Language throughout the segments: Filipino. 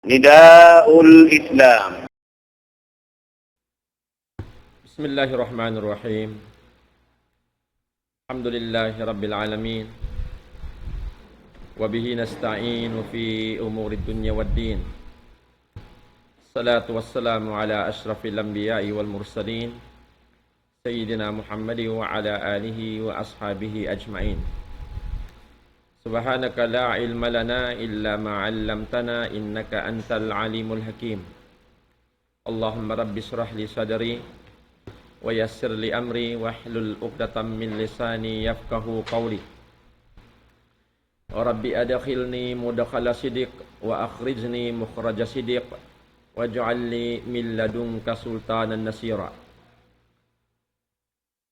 نداء الإسلام. بسم الله الرحمن الرحيم. الحمد لله رب العالمين، وبه نستعين في أمور الدنيا والدين. الصلاة والسلام على أشرف الأنبياء والمرسلين سيدنا محمد وعلى آله وأصحابه أجمعين. سبحانك لا علم لنا إلا ما علمتنا إنك أنت العليم الحكيم. اللهم رب اشرح لي صدري ويسر لي أمري واحلل عقدة من لساني يفقه قولي. وربي أدخلني مدخل صدق وأخرجني مخرج صدق واجعل لي من لدنك سلطانا نصيرا.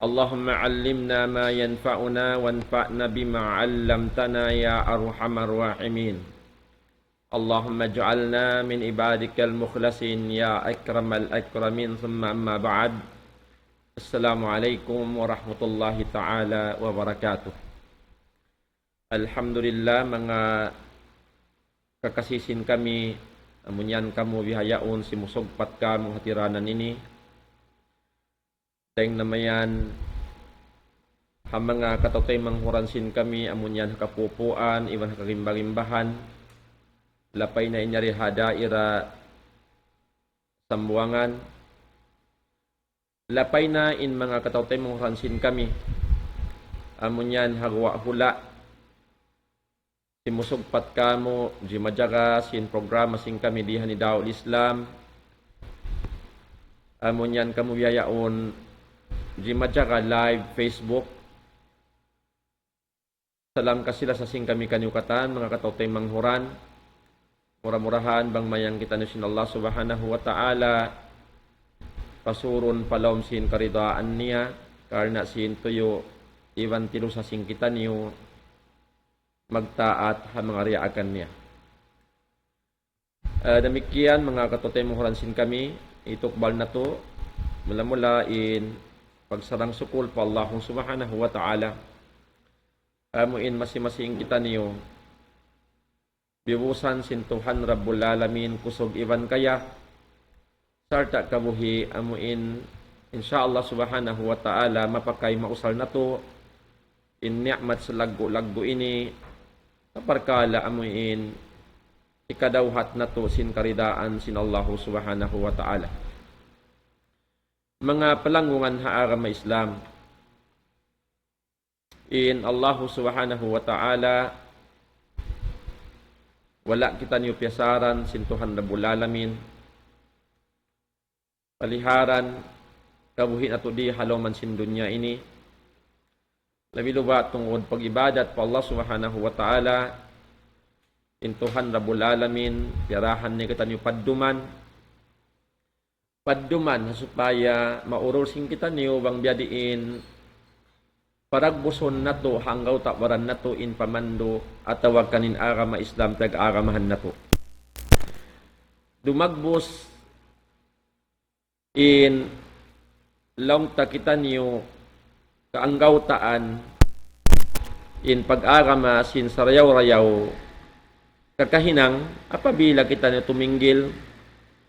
اللهم علمنا ما ينفعنا وانفعنا بما علمتنا يا أرحم الراحمين. اللهم اجعلنا من عبادك المخلصين يا أكرم الأكرمين. ثم أما بعد. Assalamualaikum warahmatullahi ta'ala wabarakatuh. Alhamdulillah mga kakasisin kami, amunyan kamu bihayaon si musugpat kamu hatiranan ini. Dahing namayan mga katotay manghuransin kami, amunyan kapupuan, iwan kakimbalimbahan, lapay na inyari hadaira sambuangan. Lapay na in mga katawtay mong ransin kami. Amunyan hagwa hula. Simusugpat kamo, di madyaga, sin programa sin kami dihan ni Daul Islam. Amunyan kamo biyayaon, di madyaga live Facebook. Salam kasila sa sing kami kanyukatan, mga katawtay manghuran. Murah-murahan bang mayang kita ni sin Allah subhanahu wa ta'ala. Pasurun palom sin karidaan niya karena sin tuyo iwan tilo sa singkitan niyo magtaat ha mga riakan niya. Demikian mga katotay muhuran sin kami itukbal na to mula-mula in pagsarang sukul pa Allah subhanahu wa ta'ala. Amuin masi-masing kita niyo bibusan sin Tuhan Rabbul Alamin kusog iwan kaya sarta kabuhi amuin insyaallah subhanahu wa ta'ala mapakay mausal na to in ni'mat sa laggo ini kaparkala amuin ikadawhat na to sin karidaan sin Allah subhanahu wa ta'ala. Mga palangungan haarama Islam in Allah subhanahu wa ta'ala wala kita niyo piyasaran sin Tuhan Rabbul Alamin paliharan kabuhin ato di haloman sin dunya ini labi luba tungod pag-ibadat pa Allah subhanahu wa ta'ala intuhan Rabbul Alamin piyarahan ni kita niyo padduman supaya maurol sing kita niyo bang biadiin paragbuson nato hanggaw takwaran nato in pamando atawag kanin agama Islam tag-agamahan nato dumagbos in long takita niyo kaanggaw taan in pag-agama sin sarayaw-rayaw kakahinang apabila kita niyo tuminggil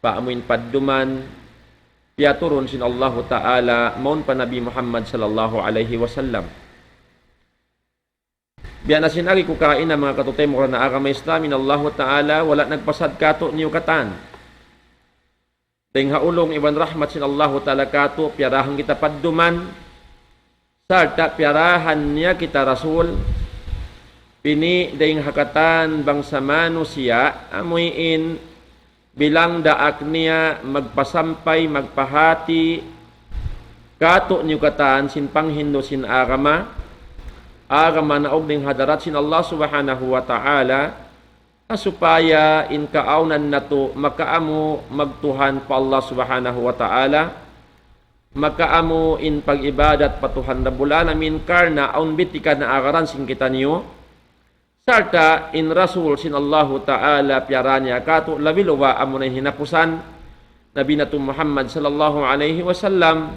paamuin padduman piyaturon sin Allah Ta'ala maun pa Nabi Muhammad sallallahu alaihi wasallam. Biya na sinagi ko kain na mga katutay mo na agama Islam in Allah Ta'ala wala nagpasad kato niyo katan dahing haulong iwan rahmat sin Allah ta'ala kato, piyarahan kita padduman, sarta piyarahan niya kita rasul, pini dahing hakatan bangsa manusia, amuin bilang daak niya magpasampay, magpahati, kato niyo katan sin panghindo sin agama na ogding hadarat sin Allah subhanahu wa ta'ala, supaya in kaaunan na to makaamu magtuhan pa Allah subhanahu wa ta'ala makaamu in pag-ibadat patuhan Rabbul Alamin karna aun bitika na agaran sin kita niyo sarta in rasul sin Allah ta'ala piyaranya kato labiluwa amo na hinapusan Nabi nato Muhammad sallallahu alaihi wasallam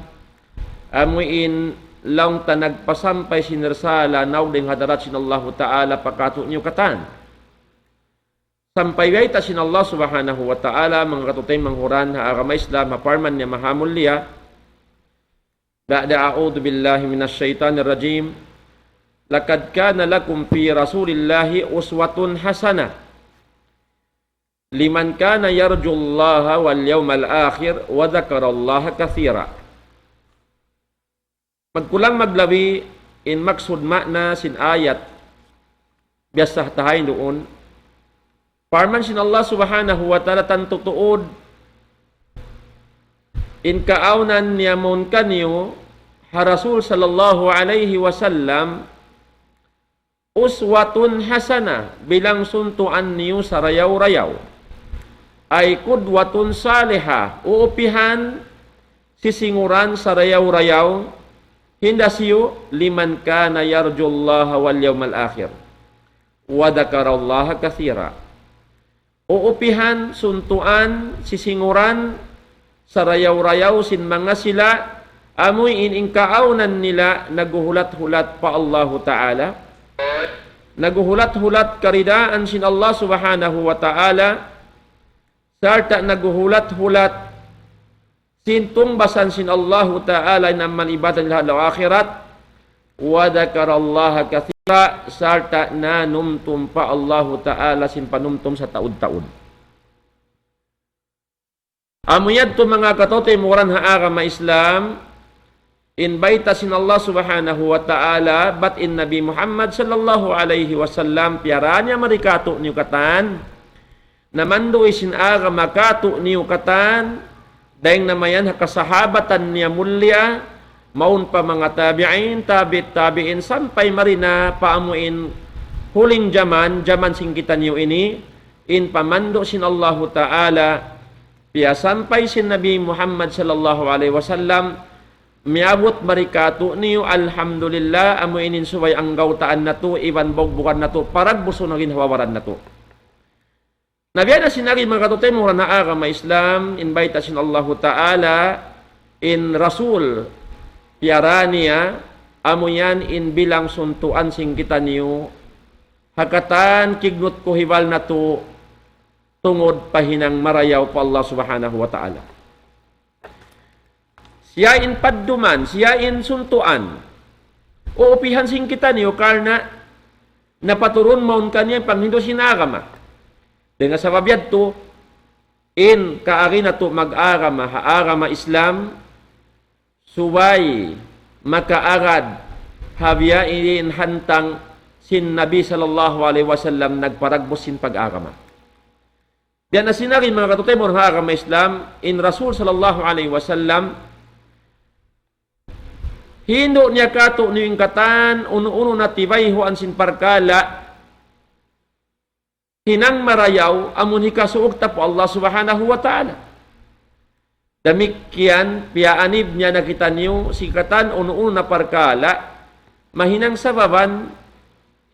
amuin lang ta nagpasampay sinersala nawding hadarat sin Allah ta'ala pakato niyo katan Sampay ta sin Allah subhanahu wa ta'ala mga katutay manghuran ha agama Islam haparman niya mahamulya. Ba'da a'udhu billahi minasyaitanir rajim. Laqad kana lakum fi Rasulillahi uswatun hasanah liman kana yarjullaha wal yawmal akhir wa dzakarallaha katsira. Magkulang maglabi in maksud makna sin ayat biasa tahain doon. Parman sin Allah subhanahu wa ta'ala tantutuod in kaaunan niyamun kanyo ha Rasul sallallahu alaihi wasallam uswatun hasana bilang suntuan niyo sa rayaw-rayaw ay kudwatun saliha uupihan sisinguran sa rayaw-rayaw hindasiyo liman kana yarjullaha wal yawmal akhir wa dzakarallaha katsira. Uupihan, suntuan, sisinguran, sa rayaw-rayaw sin mga sila, amoy iningkaaunan nila, naguhulat-hulat pa Allah Ta'ala. Naguhulat-hulat karidaan sin Allah Subhanahu wa Ta'ala, sarta naguhulat-hulat, sintong basan sin Allah Ta'ala naman ibatan lahat ng akhirat, wa dzakarallaha katsira sarta na numtum pa Allah Ta'ala sin panumtum sa taud-taud. Amuyad to mga katotoy muran ha agama Islam inbaita sin Allah subhanahu wa ta'ala bat in Nabi Muhammad sallallahu alaihi wasallam piaranya marikato niyo katan namando isin agama kato niyo katan daing namayan ha kasahabatan niya mulya maun pa mga tabi'in, tabi'in, sampay marina paamuin huling jaman sing kita niyo ini, in pamando sin Allahu Ta'ala, piya sampay sin Nabi Muhammad sallallahu alaihi wasallam, miabot marikato niyo, alhamdulillah, amuinin suway ang gautaan na to, iwan bogbukan na to, parag buso naging hawawaran na to. Nabiyan na sinari mga katutay mo na agama Islam, invite sin Allahu Ta'ala, in Rasul, piarania amuyan in bilang suntuan sing kita niyo hakatan kignot ko hiwal na to tungod pahinang marayaw pa Allah subhanahu wa ta'ala. Siya in padduman, siya in suntuan uupihan sing kita niyo karna napaturon maun kanya panghindo sinagama dengan sababyad to in kaari na to mag-agama haagama Islam suway makaagad habya in hantang sin Nabi sallallahu alaihi wasallam nagparagbos sin pag-agama. Diyan na sinari mga katutay mo ng agama Islam in Rasul sallallahu alaihi wasallam hindo niya kato niyong katan uno-uno na tibayhuan sin parkala hinang marayaw amun hikasuog ta po Allah subhanahu wa ta'ala. Damikian, piyaanib niya nakita niyo, sikatan uno-uno na parkala, mahinang sababan,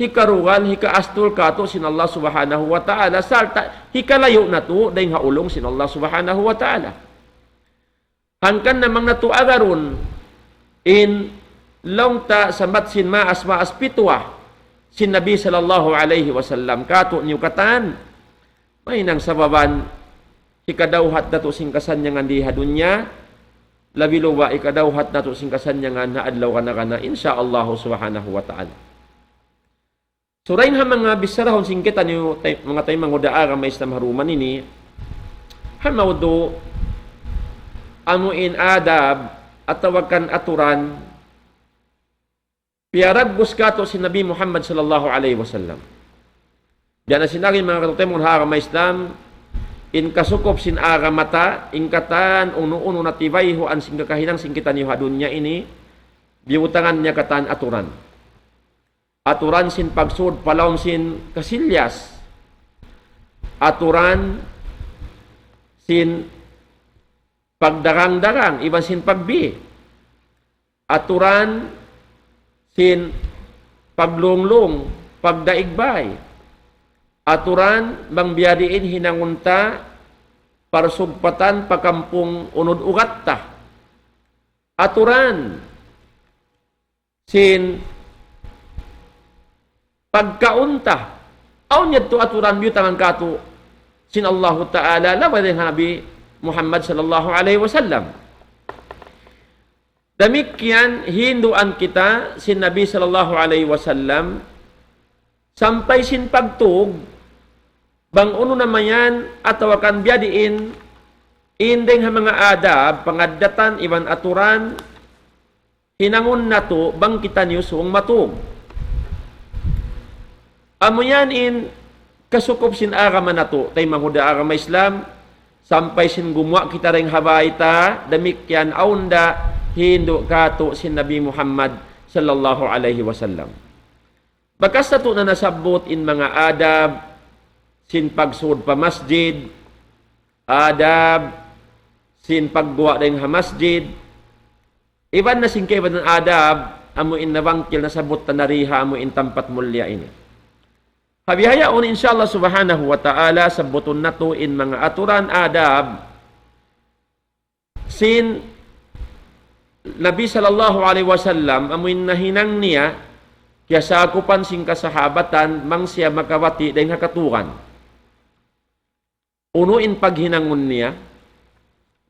hikarugan, hikaastul kato sin Allah subhanahu wa ta'ala, sarta, hikalayo na to, dahil haulong sin Allah subhanahu wa ta'ala. Hangkan namang na to agarun, in longta sa matsin maas pitwa, sin Nabi sallallahu alaihi wasallam, kato niyo katan, mahinang sababan, ikadawhat na to singkasan niya nga di hadunya, labi luwa ikadawhat na to singkasan niya nga naadlaw ka na insyaallah subhanahu wa ta'ala. So rain ha mga bisarahon singkitan niyo mga tayo mangudaara may Islam haruman ini, hamawdo amuin adab at tawakan aturan piarag buskato si Nabi Muhammad sallallahu alaihi wasallam. Diyan na sinari mga katutemon ha may Islam in kasukop sin agamata, in katan, uno-uno na tibay, huan sing kakahinang singkitan niyo hadun niya ini, biutangan niya katan aturan. Aturan sin pagsud, palawang sin kasilyas. Aturan sin pagdarang-darang, iban sin pagbi. Aturan sin paglunglong, pagdaigbay. Aturan bang biyadiin hinangunta parsugpatan pakampung unod ugat ta. Aturan sin pagkaunta. Aw niya to aturan biyo tangan kato sin Allah Ta'ala lawan dengan Nabi Muhammad sallallahu alaihi wasallam. Demikian hinduan kita sin Nabi sallallahu alaihi wasallam sampai sin pagtug bang uno naman yan atau akan biadiin indeng ha mga adab pangadatan iban aturan hinangon nato bang kita niyo suong matug. Amo yan in kasukup sin agama nato tay manghuda agama Islam sampai sin gumwa kita ring habaita demikian aunda hindu kato sin Nabi Muhammad sallallahu alaihi wasallam. Bakas nato na nasabot in mga adab sin pagsud pa masjid, adab sin pagguwa ring ha masjid. Iban na sin kay iban ng adab amo in nabangkil nasabot tanariha amo in tampat mulya ini. Habihayaon insyaallah subhanahu wa ta'ala sabuton nato in mga aturan adab sin Nabi sallallahu alaihi wasallam amuin nahinang niya kaya sa akupan sing kasahabatan mang siya makawati dahil hakatukan. Unuin paghinangon niya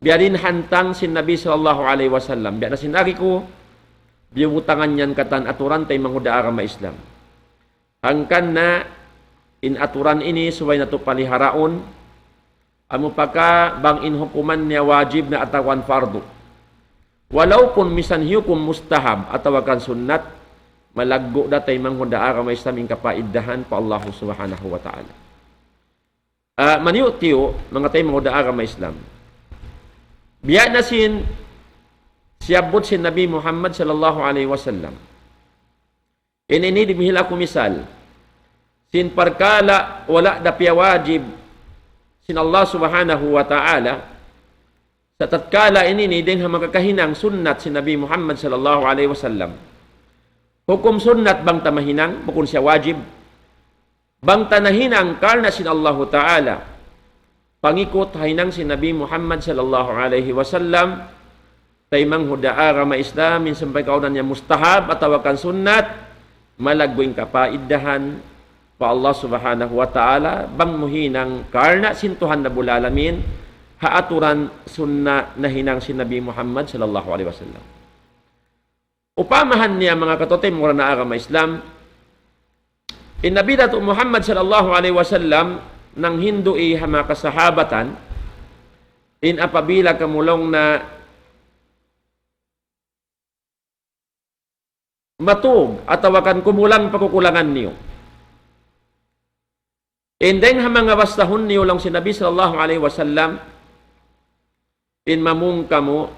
biyarin hantang sin Nabi sallallahu alaihi wasallam biya na sinari ko biutangan niyan katan aturan tay manghuda agama Islam. Hangkan na in aturan ini suway na to paliharaon amo paka bang in hukuman niya wajib na atawan fardu. Walaupun misan hukum mustahab atau akan sunnat malaggo datay manghuda agama Islam in kapaidahan pa Allah subhanahu wa ta'ala. Maniutiyo mga tay manghuda agama Islam. Biya na sin siyabot sin Nabi Muhammad sallallahu alaihi wasallam. Ini dimihila ko misal. Sin parkala wala da piya wajib sin Allah subhanahu wa ta'ala sa tatkala ini ding makakahinang sunnat si Nabi Muhammad sallallahu alaihi wasallam. Hukum sunnat bang tamahinang bukun siya wajib. Bang tanahinang karna sin Allah Ta'ala. Pangikot hinang si Nabi Muhammad sallallahu alaihi wasallam taymang huda agama Islam min sampai kaunan niya mustahab atau akan sunnat malagwing kapaidahan pa Allah subhanahu wa ta'ala bang muhinang karna sintuhan na bulalamin haaturan sunna na hinang si Nabi Muhammad sallallahu alaihi wasallam. Upamahan niya mga katotem mura na agama Islam in Nabi Dato Muhammad sallallahu alaihi wasallam nang hindui hama kasahabatan in apabila kamulong na matug atau akan kumulang pakukulangan niyo. Indeng ha mga bastahon niyo lang si Nabi sallallahu alaihi wasallam in mamung kamo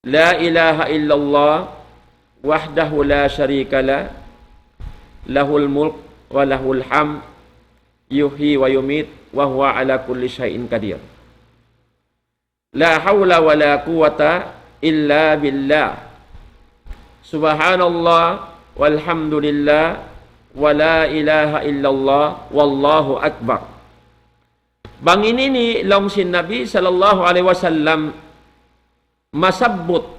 la ilaha illallah wahdahu la syarika la lahul mulk wa lahul ham yuhyi wa yumit wa huwa ala kulli syai'in qadir. La haula wa la quwata illa billah. Subhanallah walhamdulillah wa la ilaha illallah wallahu akbar. Bang ini ni long sin Nabi sallallahu alaihi wasallam masabot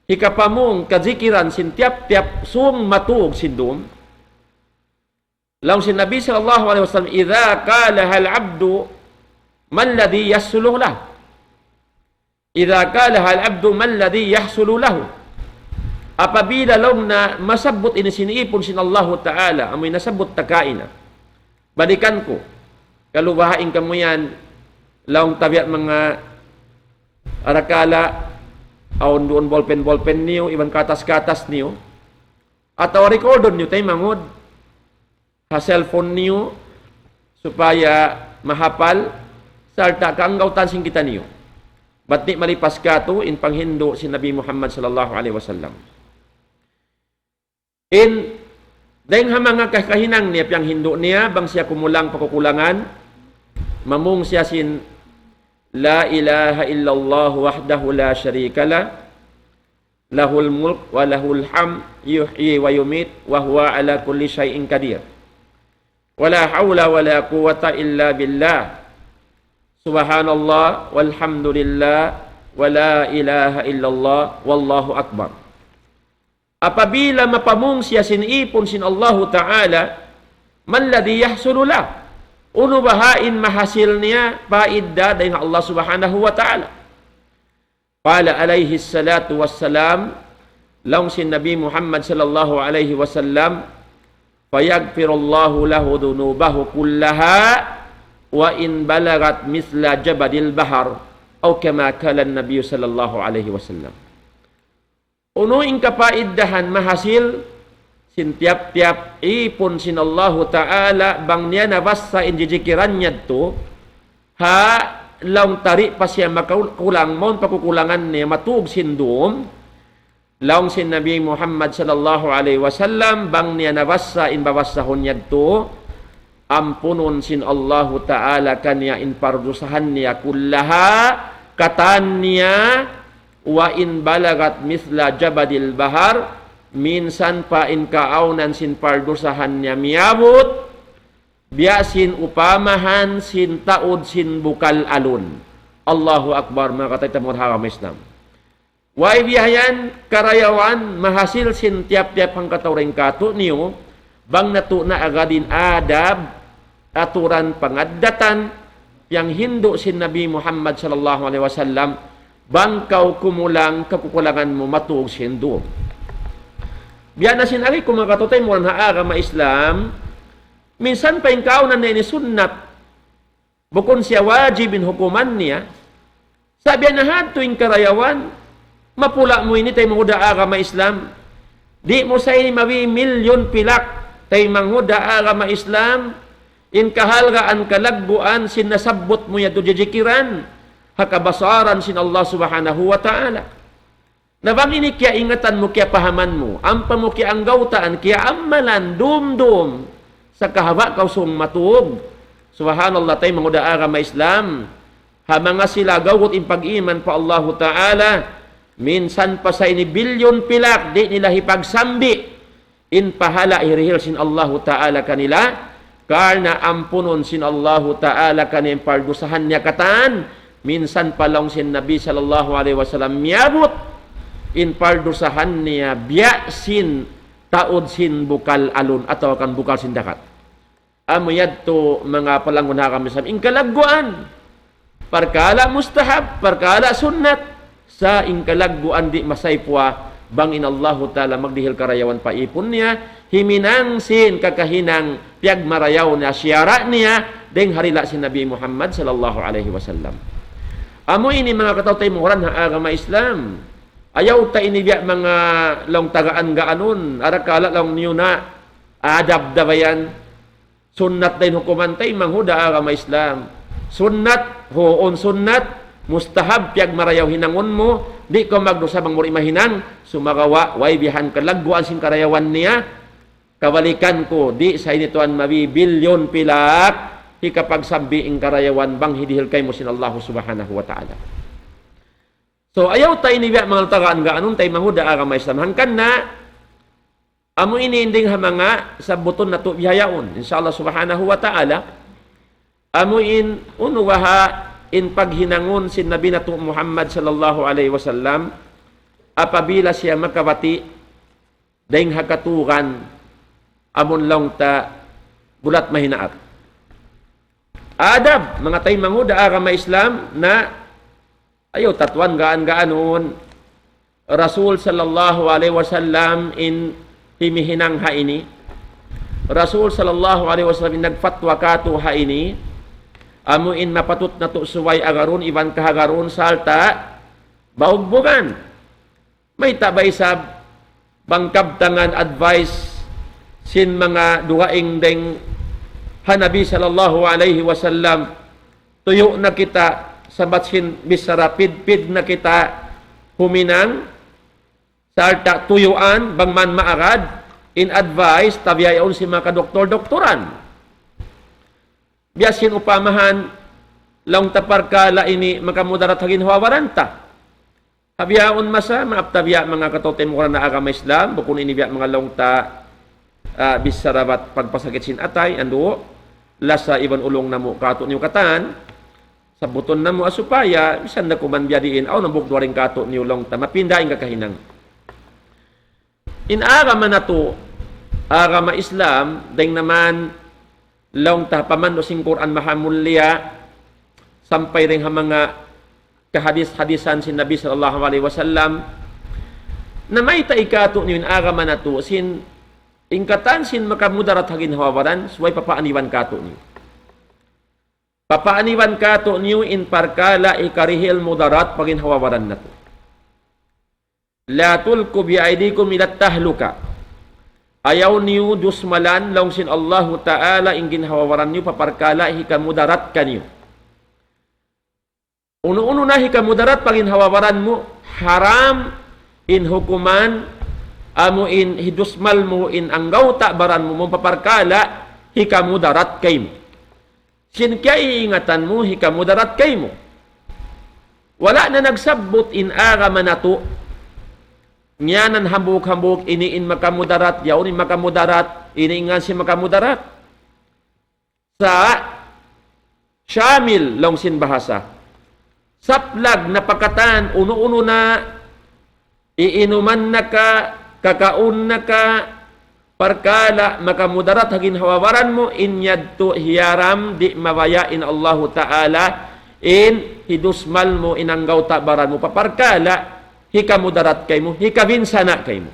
hikapamong kazikiran sin tiap-tiap sung matug sindum. Long sin Nabi sallallahu alaihi wasallam idza qala hal abdu man ladhi yahsulu lahu. Idza qala hal abdu man ladhi yahsulu lahu. Apabila long na masabot ini siniipon sin Allah Ta'ala amoy nasabot takaina. Balikan ko kalubahain kamo yan laong tabiat mga arakala aon doon bolpen niyo iban katas niyo atau recordon niyo tay mangod ha cellphone niyo supaya mahapal sarta kaanggautan sing kita niyo bat di malipas kato in panghindo si Nabi Muhammad sallallahu alaihi wasallam in dahil mga kakahinang niya piyang hindo niya bang siya kumulang pakukulangan mamung siya sin la ilaha illallah wahdahu la syarika la lahul mulk wa lahul ham yuhyi wa yumit wa huwa ala kulli syai'in qadir wala haula wala quwata illa billah subhanallah walhamdulillah wala ilaha illallah wallahu akbar. Apabila mapamung siya sinipon sin Allah Ta'ala man ladhi yahsulu lah. Uno bahain mahasil niya paidda dengan Allah Subhanahu wa ta'ala. Qala alaihi salatu wassalam, laung sin Nabi Muhammad sallallahu alaihi wasallam, fayaghfirullahu lahu dhunubahu kullaha wa in balagat misla jabadil bahar atau kama kala Nabi sallallahu alaihi wasallam. Uno ing kapaiddahan mahasil sin tiap-tiap ipun sin Allah Ta'ala bang niya nabasa in jijikirannya to ha laung tarik pas siya makulang mon pakukulangan niya matug sin doom laung sin Nabi Muhammad sallallahu alaihi wasallam bang niya nabasa in babasahon niya to ampunon sin Allah Ta'ala kanya in pardusahan niya kullaha katan niya wa in balagat misla jabadil bahar minsan pa in kaaunan sin pardusahan niya miabot biasin upamahan sin taod sin bukal alun. Allahu Akbar, mga kataytamon hakam Islam. Wai biyayan karayawan mahasil sin tiap-tiap ang katawring kato niyo bang nato na agadin adab aturan pangaddatan yang hindu sin Nabi Muhammad sallallahu alaihi wasallam bang kau kumulang kakukulangan mo matuog sin doom. Biya na sinari kung makatutay mo na agama Islam, minsan pa yung kaunan na ini sunnat, bukon siya wajibin hukuman niya, sabi na hato yung karayawan, mapula mo ini tayo manghuda agama Islam, di mo sa ini mawi milyon pilak, tayo manghuda agama Islam, in kahalgaan kalagbuan, sinasabot mo yato jijikiran, hakabasaran sin Allah Subhanahu wa ta'ala. Nabang ini kaya ingatan mo, kaya pahaman mo. Ampa mo kaya ang gautaan, kaya amalan, dum-dum. Sa kahaba kausong matuog. Subhanallah tayo mga agama Islam. Hamanga sila gawot in pag-iman pa Allah Ta'ala. Minsan pa sa ini bilyon pilak, di nila hipagsambi. In pahala irihil sin Allah Ta'ala kanila. Karna ampunon sin Allah Ta'ala kanil pardusahan niya katan. Minsan pa lang sin Nabi sallallahu alaihi wasallam miyabot. In pardusahan niya biya sin taod sin bukal alun atau kan bukal sin dakat. Amo yadto mga palangguna kami sa ingkalagguan. Perkala mustahab, perkala sunnat sa ingkalagguan di masaypwa bang in Allah Ta'ala magdihil karayawan paipon niya himinang sin kakahinang piag marayaw na siyara niya deng harila si Nabi Muhammad sallallahu alaihi wasallam. Amo ini mga katawtay muhuran ng agama Islam. Ayaw ta inibya mga long tagaan gaanon, arakala long niyo na adab dabayan, sunnat din hukuman tay manghuda agama Islam. Sunnat, hoon sunnat, mustahab piyag marayaw hinangon mo, di ko magdusa bang muri mahinang, sumagawa, way bihan kalagguan sin karayawan niya, kawalikan ko, di sa inituan mabi bilyon pilak, hikapagsabi ing karayawan bang hidihil kay mo sin Allah Subhanahu wa ta'ala. So, ayaw tayo nibiya mga tagaan gaanon tayo manghuda agama Islam. Hangkan na, amo ininding hamanga sa buton na to bihayaon. Inshallah Subhanahu wa ta'ala, amo in unuwaha in paghinangon sin Nabi na to Muhammad sallallahu alaihi wasallam, apabila siya makabati, dahing hakaturan, amon lang ta bulat mahinaat. Adab, mga tayo manghuda agama Islam na ayaw tatuan gaan-gaanon Rasul sallallahu alaihi wasallam in himihinang haini. Rasul sallallahu alaihi wasallam in nagfatwa kato haini. Amo in mapatut na to suway agaron iban kahagaron salta baugbugan. May tabay sa bangkabtangan advice sin mga duwaing deng hanabi sallallahu alaihi wasallam tuyo na kita sabat sin bisara pid na kita huminang sarta tuyuan bang man maarad in advice tabiyayon si mga doktor-doktoran biasin upamahan lang taparkala ini makamudarat hagin hawaranta habiyaon masa maaptabiya mga katotem ko na agama Islam bukun ini biya mga longta bisarabat pagpasakit sin atay ando lasa iban ulong namo kato niyo katan sa buton na mo asupaya, bisan na kuman biyadiin, aw nabuk duwaring kato niyo long ta, mapindaing kakahinang. In agama na to, agama Islam, dahil naman Laong pamando sing Quran mahamulya sampai ring mga kahadis-hadisan sin Nabi sallallahu alaihi wasallam na may taikato niyo agama na to sin ingkatan sin makamudarat hagin hawawaran suway papaaniwan kato niyo. Papaaniwan kato niyo in parkala ikarihil mudarat pagin hawawaran na to. La tulku bi aidikum ila tahluka. Ayaw niyo dusmalan laong sin Allahu Ta'ala ingin hawawaran niyo paparkala hikamudarat kaniyo. Uno-uno na hikamudarat pagin hawawaran mo haram in hukuman amo in hidusmal mo in anggaw takbaran mo mong paparkala hikamudarat kay mo. Sin kaya iingatan mo hikamudarat kay mo. Wala na nagsabot in agama na to. Nyanan hambuk-hambuk iniin makamudarat, yaunin makamudarat, iniingan si makamudarat. Sa Syamil long sin bahasa. Saplag na pakatan, uno-uno na, iinuman na ka, kakaun na ka, parkala, makamudarat, hagin hawawaran mo, inyad to hiyaram, di mabayain Allahu Ta'ala, in hidusmal mo, inanggaw tabaran mo, paparkala, hikamudarat kay mo, hikabinsana kay mo.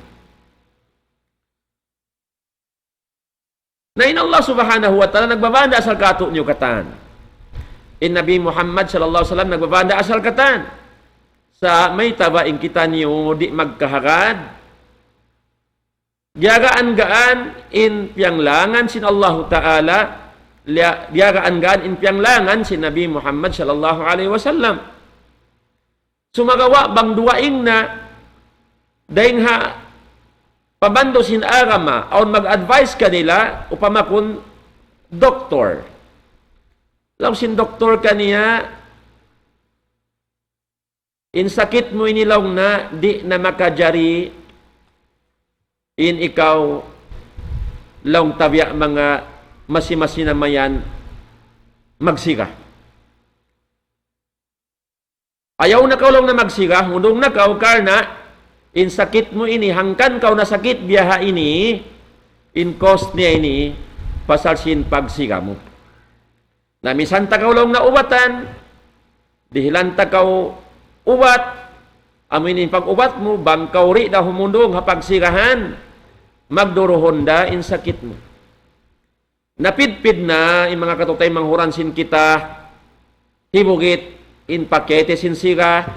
Na in Allah Subhanahu wa Ta'ala, nagbabanda asal kato niyo katan. In Nabi Muhammad sallallahu alaihi wasallam nagbabanda asal katan sa may tabaing kita niyo di magkahagad diagaan in pianglangan sin Allah Ta'ala diagaan in pianglangan sin Nabi Muhammad sallallahu alaihi wasallam sumagawa bang duwaing na daing ha pabando sin agama aon mag-advise kanila upamakun doktor. Law sin doktor kaniya, in sakit mo inilaw na, di na makajari, in ikaw, laong tabya mga masi-masi na mayan, magsiga. Ayaw na kaw lang na magsiga, hundong na kaw, karna, in sakit mo ini, hangkan kaw na sakit, biyaha ini, in cost niya ini, pasal sin pagsiga mo. Na misan takaw lang na ubatan, dihilan takaw ubat, aminin pag-ubat mo, bangkaw ri da humundong hapagsirahan, magduruhon in sakit mo. Napidpid na, in mga katutay manghuran sin kita, hibugit, in pakete sin sira,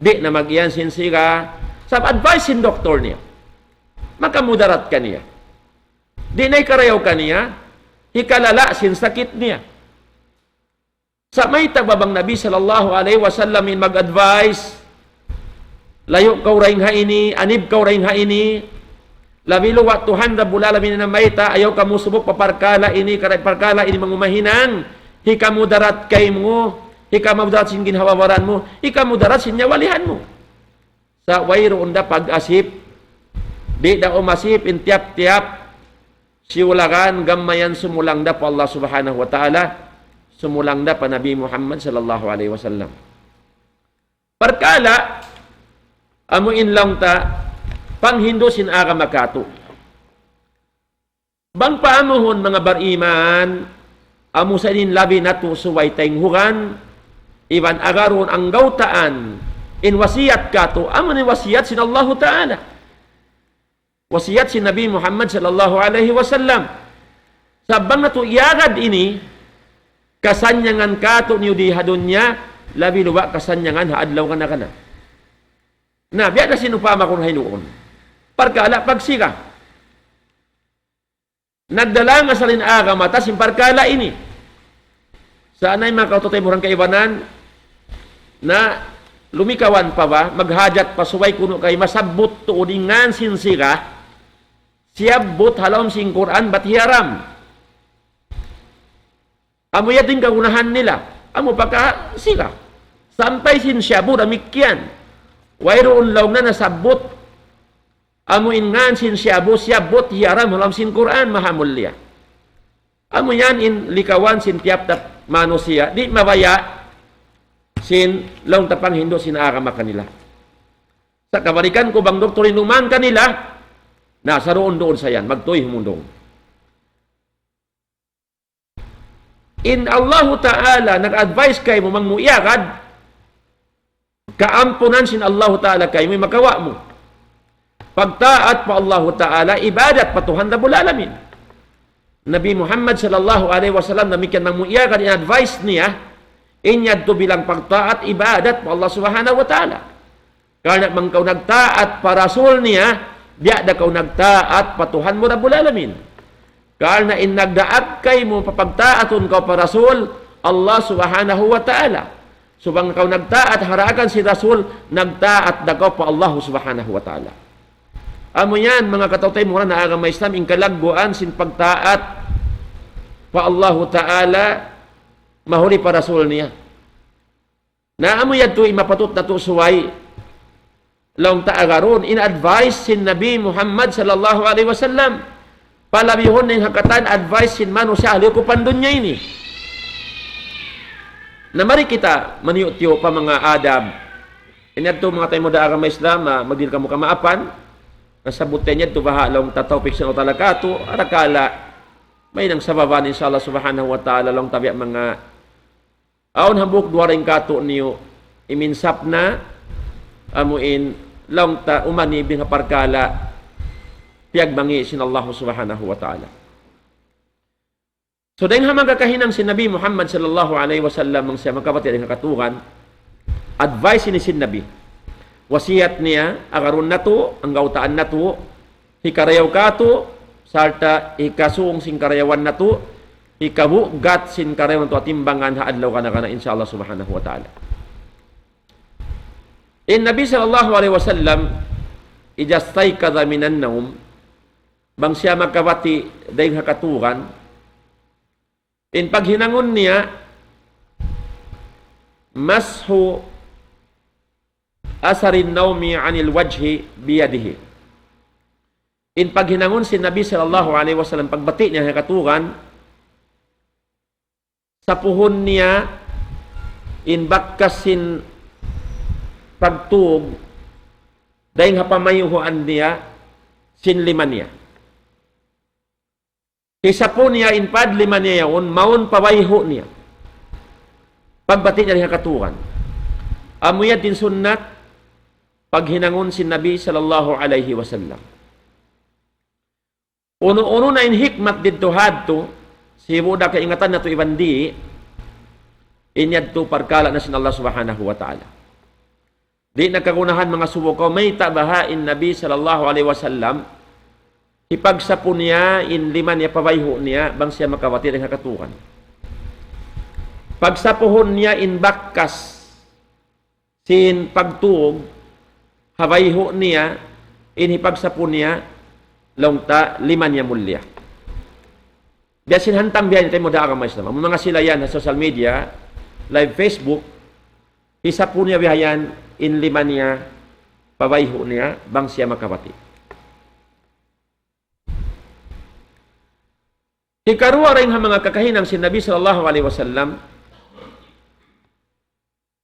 di na mag-iyan sin sira, sa advice sin doktor niya, makamudarat ka niya. Di na'y karayaw ka niya, hikalala sin sakit niya. Sa may tagbabang Nabi sallallahu alaihi wasallam in mag-advise, layo kaw raing haini, anib kaw raing haini, labi luwa tuhan da bulala min na mayta, ayaw ka mo subok paparkala ini, karay parkala ini mangumahinang, hikamudarat kay mo, hikamudarat sin ginhawawaran mo, hikamudarat sin nyawalihan mo. Sa wayroon da pag-asip, di da umasip in tiap-tiap, siwalagan gamayan sumulang da po Allah subhanahu wa ta'ala, sumulang da pa Nabi Muhammad sallallahu alaihi wasallam. Parkala, amuin lang ta, panghindo sin aga makato. Bang paamuhon mga bariman, amu sa din labi na to suway taynghugan, iban agaron ang gautaan, in wasiyat kato, amu ni wasiyat sin Allah Ta'ala. Wasiyat sin Nabi Muhammad sallallahu alaihi wasallam. Sabang na to iagad ini, kasanyangan kato niyo di hadunya, labi luwa kasanyangan haadlaw ka na ka na. Na, biya na sinupama kong hinuon. Parkala, pagsiga. Nagdala nga sa linaga mata, simparkala ini. Saan ay mga kautotay murang kaibanan, na lumikawan pa ba, maghajat pasuway kuno kay masabot tuudingan sinsiga, siyabot halawam sing Quran, bat hiyaram. Amo yating kaunahan nila. Amo pagka sila. Sampai sin syabu damikyan. Wayroon law na nasabot. Amo ingan sin syabu syabot hiyaram halam sin Quran mahamulya. Amo yan in likawan sin tiap tap manusia. Di mabaya sin law tapang hindo sin agama kanila. Sa kabalikan ko bang doktor inuman kanila, nasa roon doon sa yan. Magtoy humundong. In Allah Ta'ala nag-advise kay mo mangmuyagad, kaampunan sin Allah Ta'ala kay may makawa mo. Pagtaat pa Allah Ta'ala, ibadat patuhan na bulalamin. Nabi Muhammad sallallahu alaihi wasallam namikian mangmuyagad, in-advise niya, inyad to bilang pagtaat, ibadat pa Allah Subhanahu wa Ta'ala. Karena mangkaw nagtaat pa Rasul niya, biya da kaw nagtaat patuhan mo na bulalamin. Karena in nagdaat kay mo papagtaaton ka pa Rasul, Allah Subhanahu wa Ta'ala. Subang kaw nagtaat, harakan si Rasul, nagtaat da kaw pa Allah Subhanahu wa Ta'ala. Amo yan, mga katautay mo na agama Islam, inkalagguan sin pagtaat pa Allah Ta'ala, mahuli pa Rasul niya. Na amo yan to, imapatut na to suway, laong taagaron, in-advise sin Nabi Muhammad sallallahu alaihi wasallam, palabihon ng hakatan, advice sin mano siya, aliw ko pandun niya ini. Namari kita, maniyot-tiyo pa mga adab, inadto mga tayo mo da agama Islam, magdil ka mo kamaapan, nasabute niya ito bahalong tatawpik sa utalakato, arakala, may nang sababan inshallah subhanahu wa ta'ala lang tabi mga aon hambuk duwaring kato niyo iminsap na amuin lang ta umani bin parkala piyagbangi sin Allah subhanahu wa ta'ala. So dahil hamagakahinang si Nabi Muhammad sallallahu alaihi wasallam ang siya magkapatid ang katugan, advice ni sin Nabi, wasiyat niya, agaron na to, ang gautaan na to, hikarayaw ka to, sarta hikasuong sin karayawan na to, hikabugat sin karayawan to, atimbangan haadlaw ka na inshallah subhanahu wa ta'ala. In Nabi sallallahu alaihi wasallam, ijastay kada minan naum, bang siya magkabati dahil hakatugan, in paghinangon niya, mashu asarin naumi anil wajhi biyadihi. In paghinangon si Nabi sallallahu alaihi wasallam, pagbati niya hakatugan, sa puhon niya, in bakkasin pagtug, dahil hapamayuhuan niya, sinliman niya. Kisa po niya, in padliman niya yun, maun pawayho niya. Pagbati niya hakatugan. Amuyad din sunnat, paghinangon si Nabi sallallahu alaihi wasallam. Uno-uno na in hikmat dito hadto, si Buddha kaingatan na to ibandi, inyad to parkala na sin Allah subhanahu wa ta'ala. Di nagkagunahan mga subukaw, may tabahain Nabi sallallahu alaihi wasallam, ipagsapo niya, in liman niya pawayho niya, bang siya makawati ng hakatukan. Pagsapuhon niya, in bakkas, sin pagtuog, hawayho niya, inipagsapo niya, longta, liman niya mulya. Biyasin hantang biyan tayo mo da agama Islam. Mga sila yan sa social media, live Facebook, isa po niya bihayan, in liman niya, pawayho niya, bang siya makawati. Ikaruwa rin ang mga kakahinang si Nabi sallallahu alaihi wasallam,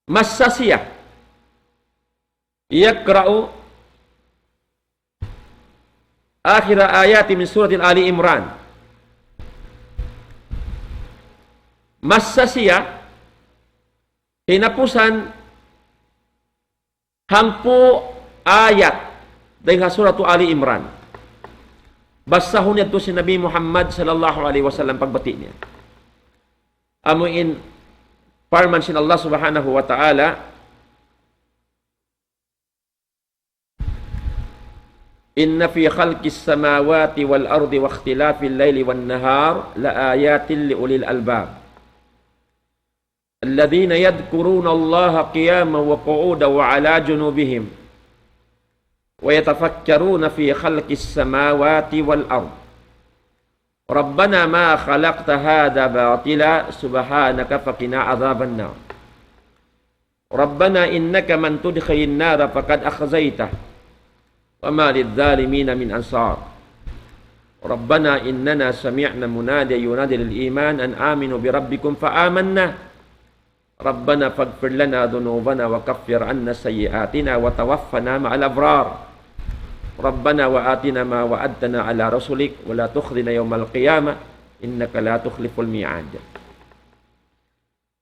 masasiyah, yakra'u akhir ayati min surat Ali Imran. Masasiyah, hinapusan hangpo ayat dari surat Ali Imran. Basahun niya to si Nabi Muhammad sallallahu alaihi wasallam pagbati niya. Amuin parman sin Allah subhanahu wa ta'ala, inna fi khalqis samawati wal ardi wa ikhtilafil laili wan nahar la ayatin li ulil albab alladhina yadhkuruna Allaha qiyaman wa qu'udan wa 'ala junubihim wa yatafakkaruna fi khalqis samawati wal ard Rabbana ma khalaqta hadha batila subhanaka faqina 'adzaban nar Rabbana innaka man tudkhilin nar faqad akhzaitah wa ma lidh-dhalimin min ansar Rabbana innana sami'na munadiyan yunadi lil iman an aminu bi rabbikum fa amanna Rabbana faghfir lana dhunubana wa kaffir 'anna sayyi'atina wa tawaffana ma'al abrar Rabbana wa atina ma wa'adtana ala rasulik wa la tukhzina yawmal qiyamah innaka la tukhliful mi'ad.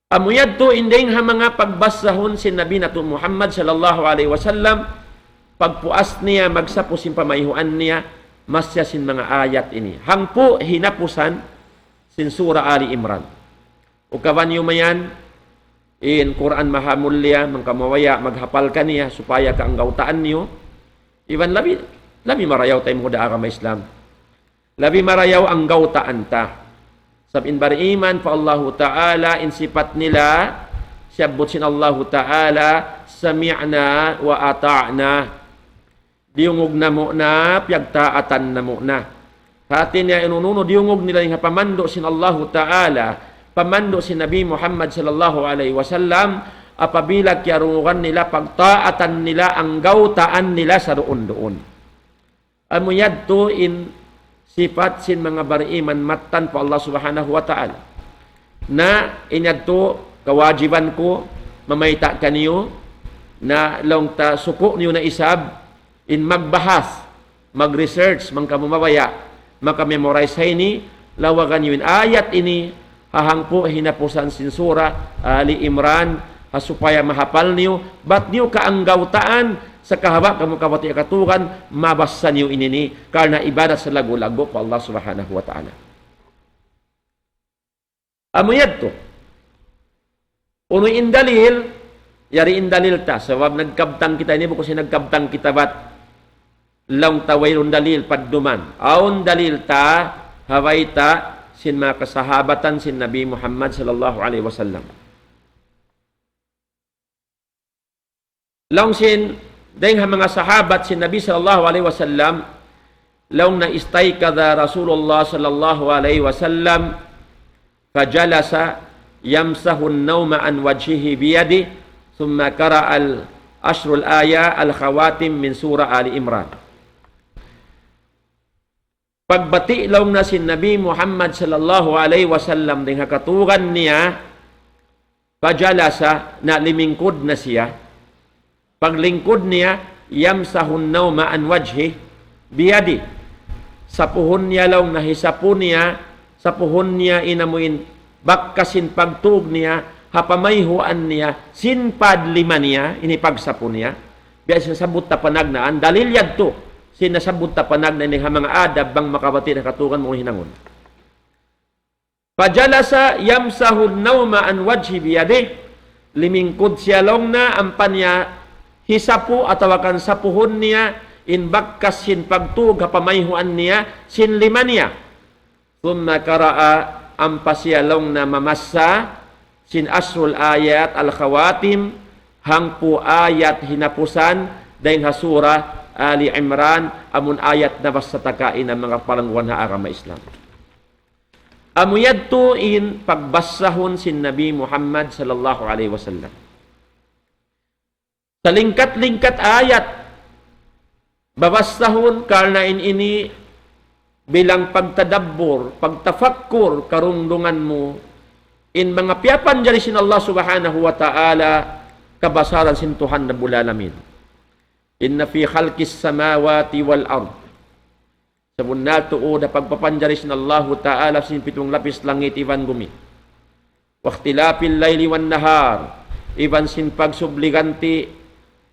Amuyad to inding ha mga pagbasahon si Nabi nato Muhammad sallallahu alaihi wasallam, pagpuas niya magsapos sin pamayhuan niya, masya sin mga ayat ini. Hangpo hinapusan sin Surah Ali Imran. Ukawan yung mayan, in Quran mahamulya, mangkamawaya, maghapal ka niya, supaya ka ang gautaan niyo. Iban labi marayaw tayo mo da agama Islam. Labi marayaw ang gautaan ta. Sabin bariman pa Allahu Ta'ala, in sifat nila, siyabot sin Allahu Ta'ala, sami'na wa ata'na. Diungog na mo na, piyagtaatan na mo na. Hati niya inununo, diungog nila yung pamando sin Allahu Ta'ala, pamando si Nabi Muhammad sallallahu alaihi wasallam, apabila kiarungan nila, pagtaatan nila, ang gautaan nila sa doon. Amuyad to in sifat sin mga bariman matan po Allah subhanahu wa ta'ala. Na inyad to, kawajiban ko, mamayta kaniyo, na long ta suko niyo na isab, in magbahas, mag-research, mangkamumabaya, makamemorize ini, lawagan niyo in ayat ini, hahangpo hinapusan sin Surah Ali Imran, supaya mahapal niyo, bat niyo kaanggautaan, sa kahaba kamu kawati katukan, mabasa niyo inini, karena ibadat sa lagu-lagu po Allah subhanahu wa ta'ala. Amuyad to. Uno indalil, yari indalil ta, sabab nagkabtang kita ini, bukas nagkabtang kita bat, lang tawayrun dalil padduman. Aun dalil ta, haway ta, sin mga kasahabatan sin Nabi Muhammad sallallahu alaihi wasallam. Lang sin, dahil mga sahabat si Nabi sallallahu alaihi wasallam, laung na istaykada Rasulullah sallallahu alaihi wasallam, fajalasa yamsahu an-nawma an wajhihi biyadi, thumma qara'a al-ashrul aya al-khawatim min surah Ali Imran. Pagbati laung na si Nabi Muhammad sallallahu alaihi wasallam, dahil hakatugan niya, fajalasa, na limingkod na siya, paglingkod niya, yamsahun nawma an wajhi biyadi. Sa puhon niya lang nahisapon niya, sa puhon niya inamuin, bakkasin pagtug niya, hapamayhuan niya, sinpad lima niya, inipagsapon niya. Biya sinasabot ta panagnaan, dalil yad to, sinasabot ta panagnaan ng mga adab bang makabati na katukan mong hinangon. Pajalasa yamsahun nawma an wajhi biyadi, limingkod siya lang na ampan niya, hisapo atawakan sa puhon niya, in bakkas sin pagtug kapamayhuan niya, sin lima niya. Thumma qara'a ampasyalong na mamassa, sin asrul ayat al-khawatim, hangpo ayat hinapusan, dahin hasura Ali Imran, amun ayat na basta takain ang mga palangwan na agama Islam. Amuyad to in pagbasahon sin Nabi Muhammad sallallahu alaihi wasallam. Sa lingkat-lingkat ayat, babasahon karna ini bilang pagtadabbur, pagtafakkur, karundungan mo, in mga piyapan jari sin Allah subhanahu wa ta'ala, kabasaran sin Tuhan na bulalamin. Inna fi khalqis samawati wal ard. Sabun na tuo na pagpapanjari sin Allah ta'ala sin pitong lapis langit iwan gumi. Waktilapil layli wan nahar, iwan sin pagsubliganti,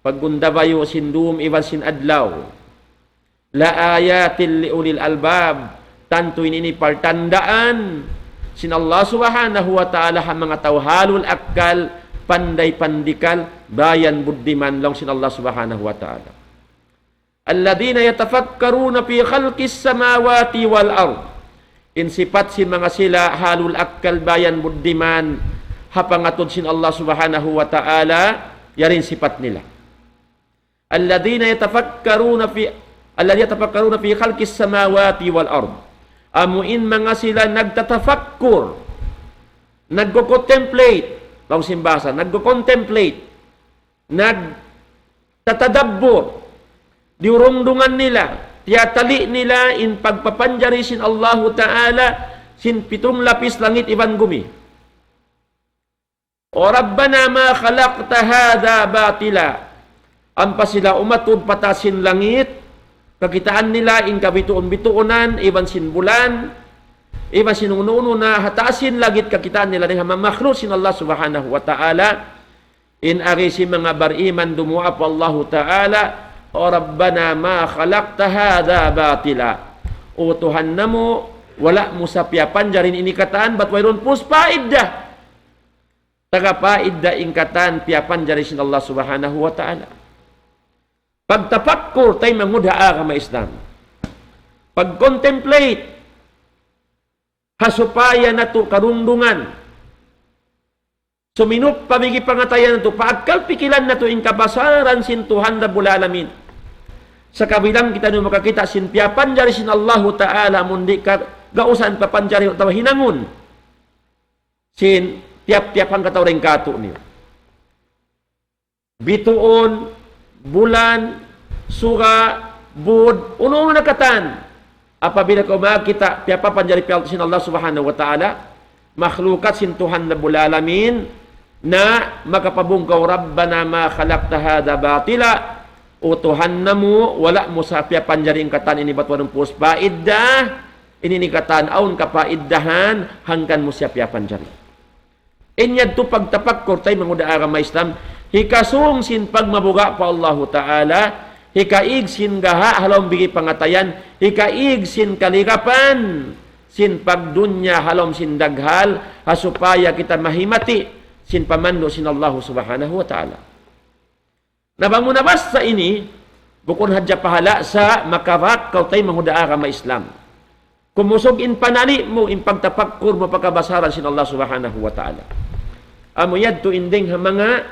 paggundabayo sin dum iwan sin adlaw. La ayatil liulil albab, tanto ini partandaan sin Allah subhanahu wa ta'ala ha mga tawhalul akkal, panday pandikal, bayan buddiman lang sin Allah subhanahu wa ta'ala. Alladina yatafakkaruna fi khalqis samawati wal ard, in sifat sin mga sila halul akkal, bayan buddiman, hapangatod sin Allah subhanahu wa ta'ala, yarin sifat nila. Alladina yatafakkaruna fi khalqis samawati wal ard. Amuin mga sila nagtatafakkur, nagko-contemplate, bang simbasa, nagko-contemplate, nagtatadabbur, diurungdungan nila, tiyatali nila in pagpapanjari sin Allah ta'ala, sin pitong lapis langit iban gumi. O Rabbana ma khalaqta hadha batila, ampa sila umatud patasin langit, kakitaan nila in kabituon-bituonan, iban sin bulan, iba sinununo na hatasin lagit kakitaan nila ng makhluk sin Allah subhanahu wa ta'ala in arisi mga bariman dumu'a pa Allah ta'ala o Rabbana ma khalaqta hadha batila o Tuhan na mo wala mo sa piyapan jarin inikataan bat wayron puspaid da tagapaid da ingkatan piyapan jarin sin Allah subhanahu wa ta'ala pagtapakkur tay mangudaa ka Islam pag-contemplate hasupaya na to karundungan. Suminup pamigi pangatayan na to, paagkal pikilan na to in kabasaran sin Tuhan na bulalamin. Sa kabilang kita nyo makakita sin piyapan jari sin Allahu Ta'ala mundi ka gausan papanjari o hinangun. Sin tiap-tiap ang katawring kato niyo. Bituon, bulan, suga, bud, unong nakatan. Apabila kau makita piapa panjari pial sin Allah Subhanahu wa taala makhlukat sin Tuhan na bulalamin na makapabungkaw Rabbana ma khalaqta hadha batila o Tuhan namu wala mo sa piapa panjari ingkatan ini batwan pus paiddah ini nikatan aun kapaiddahan hangkan mo siya piapa panjari inyad tu pagtapakkur tay manguda agama Islam hikasung sin pagmabuga pa Allah taala hikaig sin gaha halom bigi pangatayan hikaig sin kaligapan sin pagdunya halom sin daghal hasupaya kita mahimati sin pamando sin Allah subhanahu wa ta'ala nabangunabas sa ini bukon hadya pahala sa makawak kautay manguda agama Islam kumusog in panali mo in pagtapakkur mo pagkabasaran sin Allah subhanahu wa ta'ala amuyad to inding mga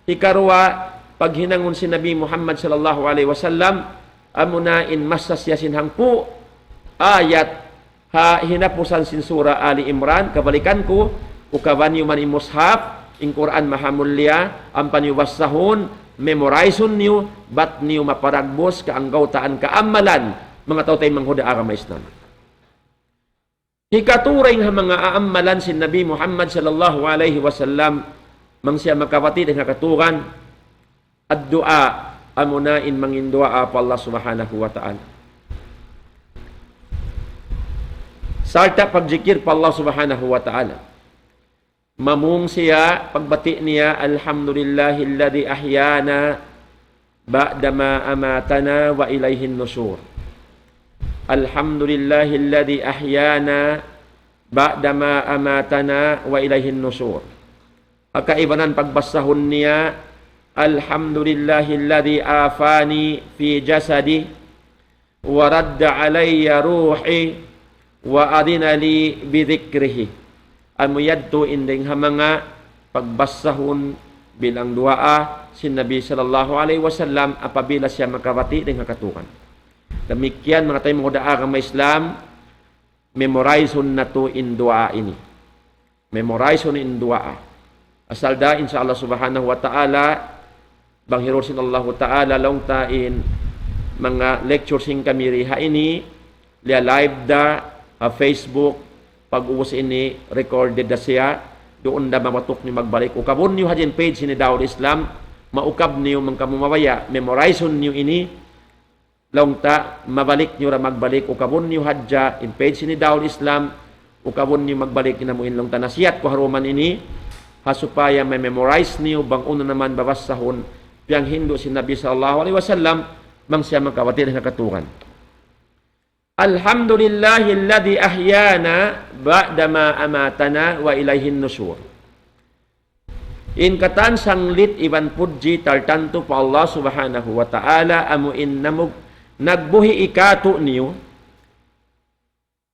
hikarwa paghinangon si Nabi Muhammad sallallahu alaihi wasallam amuna in masasya sinhangpu ayat ha hinapusan sin sura Ali Imran kabalikan ko ukaban man mushaf in Quran mahamulya ampan yuwassahun memorizon niyo bat niyo maparagbos kaanggautaan kaamalan mga tautay manghuda agama Islam hikaturing ha mga aamalan sin Nabi Muhammad sallallahu alaihi wasallam mangsiya makawati dengan katuran ad-du'a amunain mangindua pa Allah subhanahu wa ta'ala sarta pagjikir pa Allah subhanahu wa ta'ala mamung siya pagbati niya alhamdulillahilladzi ahyana ba'dama amatana wa ilayhin nusur alhamdulillahilladzi ahyana ba'dama amatana wa ilayhin nusur akaibanan pagbasahon niya alhamdulillahilladzi afani fi jasadi wa radda alayya ruhi wa adina li bidhikrihi amuyadto inding hamanga pagbasahon bilang duaa si Nabi sallallahu alaihi wasallam apabila siya makawati dengan katukan demikian mga tayo mga agama Islam memorizon na to in duaa ini memorizon in duaa asal da insyaallah subhanahu wa ta'ala banghiror sin Allah Ta'ala long tain mga lectures sing kami riha ini liya live da Facebook pag-uwas ini recorded da siya doon da mamatok ni magbalik ukabon niyo hajin page ni Daud Islam maukab niyo mangkamumawaya memorizon niyo ini long ta mabalik niyo ra magbalik ukabon niyo hadja in page ni Daud Islam ukabon niyo magbalik inamuin long ta nasiyat ko haruman ini hasupaya may memorize niyo bang uno naman babasahon piyang Hindu si Nabi sallallahu alaihi wasallam mang siya magkawati na katukan alhamdulillahilladzi ahyana ba'dama amatana wa ilayhin nusur in katan sanglit iban pudji tartanto pa Allah subhanahu wa ta'ala amuin namug nagbuhi ikato niyo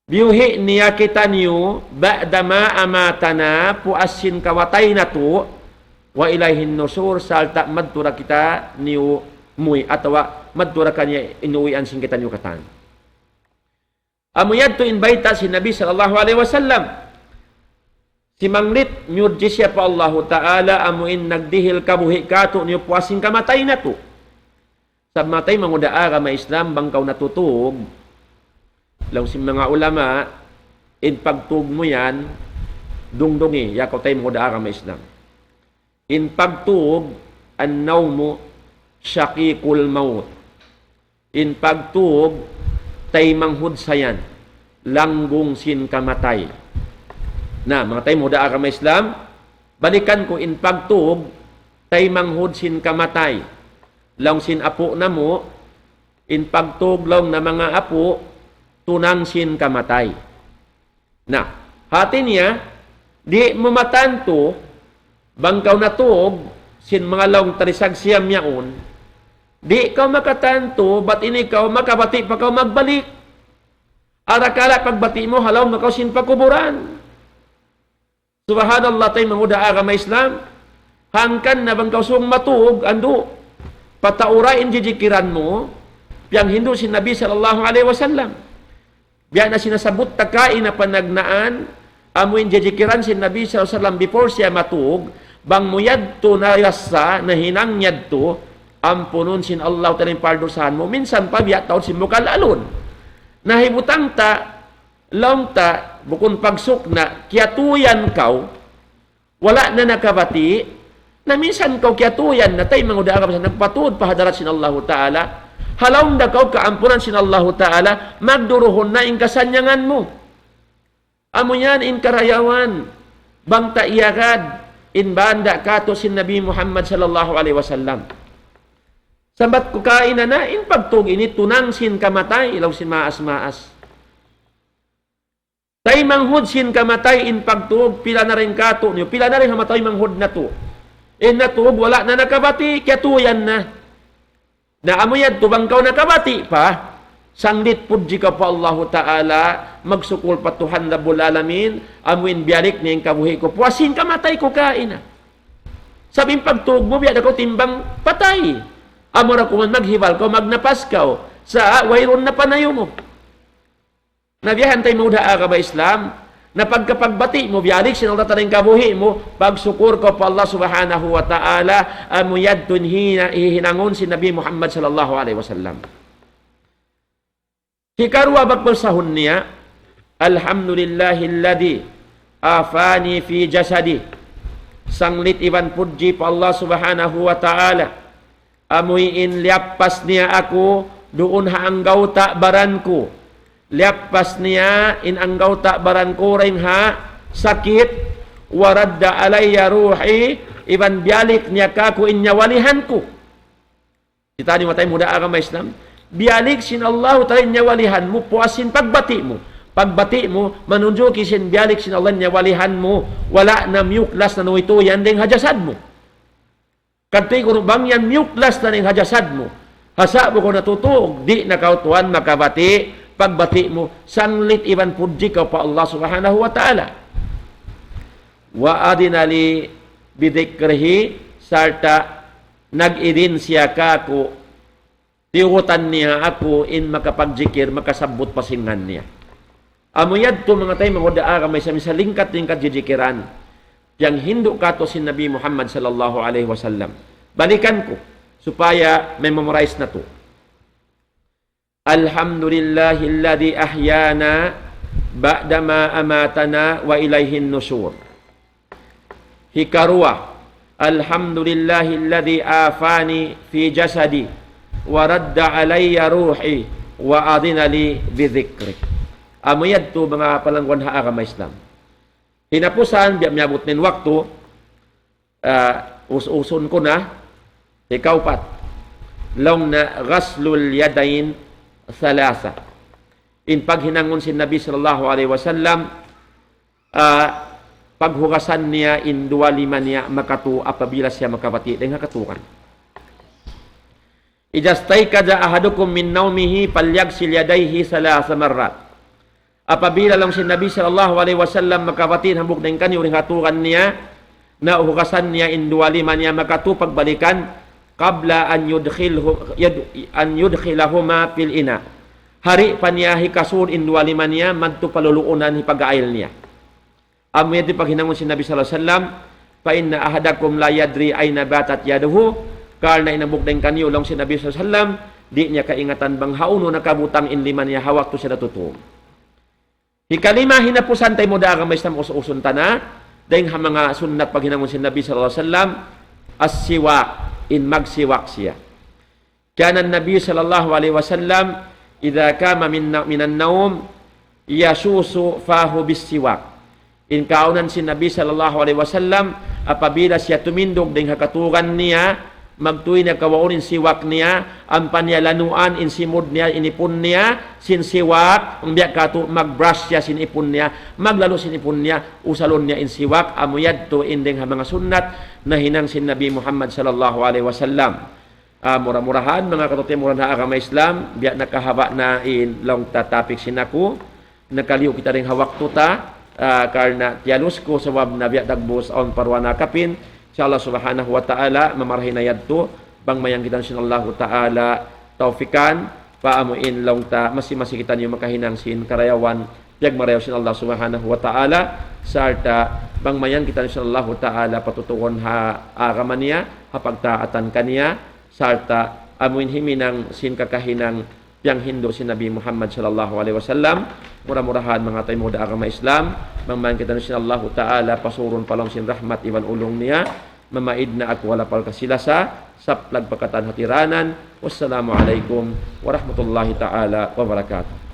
biyuhi niya kita niyo ba'dama amatana puasin kawatay na to wa ilayhin nusur salta madtura kita niyo muy atawa madtura kanya inuwian sing kita niyo katan amuyad to invite si Nabi sallallahu alaihi wasallam si manglit nyurji siya pa Allah Ta'ala amuin nagdihil kabuhi kato niyo puasin kamatay na to sa matay manguda agama Islam bangkaw natutug law si mga ulama in pagtug mo yan dungdungi yakaw tay manguda agama Islam in pagtug an-nawmu shaqiqul maut in pagtug tay manghud sayan langgong sin kamatay. Na, mga tayo muda agama Islam, balikan ko in pagtuog, tay manghud sin kamatay. Long sin apo na mo, in pagtuog long na mga apo, tunang sin kamatay. Na, hati niya, di mamatanto, bangkaw na tuog, sin mga long tarisag siyam yaon, di ka makatanto, ba't ini ka makabati pa ka magbalik? Arakala pagbati mo, halaw makaw sin pakuburan. Subhanallah tayo manguda agama Islam, hangkan na bangkaw sung matuog, ando, pataurain jijikiran mo, yang Hindu si Nabi sallallahu alaihi wasallam. Biya na sinasabot takain na panagnaan, amuin jijikiran si Nabi sallallahu alaihi wasallam before siya matuog, bang muyad to na yasa, na hinangyad to, ampunon sin Allah talim pardosahan mo. Minsan pa biya taon sin mukal alon. Nahibutang ta, laong ta, bukun pagsuk na, kiatuyan kaw, wala na nakabati, na minsan kaw kiatuyan na tayo mga udaan ka nagpatuod pahadarat sin Allah Ta'ala, halaw na kaw kaampunan sin Allah Ta'ala, magduruhon na in kasanyangan mo. Amo yan in karayawan, bang taiyagad, in banda kato sin Nabi Muhammad sallallahu alaihi wasallam. Sambat ko kain na in pagtug ini tunang sin kamatay, ilaw sin maas-maas. Tay manghud sin kamatay in pagtug, pila na rin kato niyo, pila na rin hamatay manghud na to. In natug, wala na nakabati, kiatuyan na. Na amuyad, tubangkaw nakabati pa, sanglit pudji ka pa Allah Ta'ala, magsukul patuhan na bulalamin, amuin biyalik niyang kabuhi ko, puwasin kamatay ko kain na. Sabing pagtug mo, biya ko timbang patay. Amura ko man maghibal ko, magnapas ka, sa wayron na panayo mo. Nabiyahan tayo muda agama Islam, na pagkapagbati mo, biyalik sinalata rin kabuhi mo, pagsukur ko pa Allah subhanahu wa ta'ala, amuyad tunhina, ihinangon si Nabi Muhammad sallallahu alaihi wasallam. Hikarwa bagpulsahun niya, alhamdulillahilladzi afani fi jasadi, sanglit iban pudji pa Allah subhanahu wa ta'ala, amuyin liapas niya ako, doon haanggaw ta baranku. Liapas niya in anggaw ta baranku rin ha, sakit, waradda alayya ruhi, iban bialik niya ka ko inyawalihan ko. Kita ni matay muda agama Islam, bialik sin Allah tayo inyawalihan mo, puasin pagbati mo. Pagbati mo, manunjuki sin bialik sin Allah inyawalihan mo, wala na miyuklas na nuito yan ding hajasad mo. Katay ko bang yan miyuklas na ning hajasad mo. Hasa mo ko natutog, di nakautuan makabati, pagbati mo, sanglit iban pudji ka pa Allah subhanahu wa ta'ala. Wa adinali bidikrihi, sarta nag-idin siya ka ako, tiutan niya ako in makapagjikir, makasabot pasingan niya. Amuyad to mga tayo, mga daara, may salingkat-lingkat jijikiran. Yang Hindu kato si Nabi Muhammad sallallahu alaihi wasallam. Balikan ko supaya may memorize na to. Alhamdulillahilladzi ahyana ba'dama amatana wa ilaihin nusur. Hikarwa, alhamdulillahilladzi afani fi jasadi wa radda alayya ruhi wa adina li bidhikri. Amuyad to mga palangwan ha agama Islam. Hinapusan, biya miyabot nin waktu, usun ko na, ikaw pat, long na ghaslul yadain salasa. In paghinangon si Nabi sallallahu alaihi wasallam, paghugasan niya, in 2-5 niya, makatu, apabila siya makabati, dengan katukan. Ijastay kada ahadukum min naumihi, palyagsil yadayhi salasa marrat. Apabila lang si Nabi sallallahu alaihi wasallam makabatin hambuk ng kanyo ring hatukan niya, na uhugasan niya in 2-5 niya makatu pagbalikan, qabla an yudkhilahuma fil ina. Hari pa niya hikasun in 2-5 niya, madto paluluunan hipag-ail niya. Amuyad di paghinangon si Nabi sallallahu alaihi wasallam, fa inna ahadakum la yadri ayna batat yaduhu, karna inambuk ng kanyo lang si Nabi sallallahu alaihi wasallam, di niya kaingatan bang hauno nakabutang in 5 niya, hawak to siya natutuong. Hikalima, hinapusan tayo mo dagang may Islam usun tana, dahil mga sunnat pag hinangon si Nabi sallallahu alaihi wasallam, as-siwak, in magsiwak siya. Kaya Nabi sallallahu alaihi wasallam, idha kama minan naum, yasusu fahu bisiwak. In kaunan si Nabi sallallahu alaihi wasallam apabila siya tumindog ding hakaturan niya magtuy na kawaunin siwak niya ang panyalanuan in simod niya inipon niya sin siwak ang biya kato magbrush siya sin ipon niya maglalo sin ipon niya usalon niya in siwak amuyad to inding ha mga sunnat na hinang sin Nabi Muhammad sallallahu alaihi wasallam. Murah-murahan mga katutemuran na agama Islam biya nakahaba na in long topic sinako nakaliw kita ring hawak tuta karena tialus ko sa wab na biya dagbos on parwana kapin insya Allah subhanahu wa ta'ala mamarahin na yadto bang mayang kita sin Allah ta'ala taufikan paamuin long ta masi kita niyo makahinang sin karayawan biag marayaw sin Allah subhanahu wa ta'ala sarta bang mayang kita sin Allah ta'ala patutuon ha agaman niya hapagtaatan kaniya sarta amuin himinang sin kakahinang yang Hindu si Nabi Muhammad sallallahu alaihi wasallam. Murah-murahan mga tayo muda agama Islam mangman kita sin Allah ta'ala pasurun palong sin rahmat iwan ulong niya mamaid na ak wala pal kasilasa saplag pakatan hatiranan. Wassalamualaikum warahmatullahi ta'ala wabarakatuh.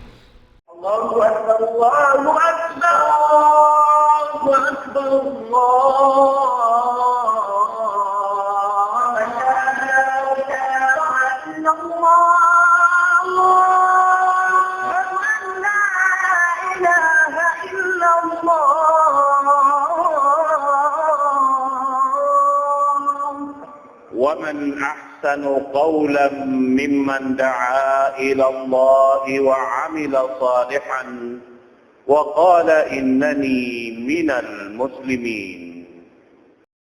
Allahu akbar Allahu akbar Allahu akbar ومن أحسن قولا ممن دعا إلى الله وعمل صالحا وقال إنني من المسلمين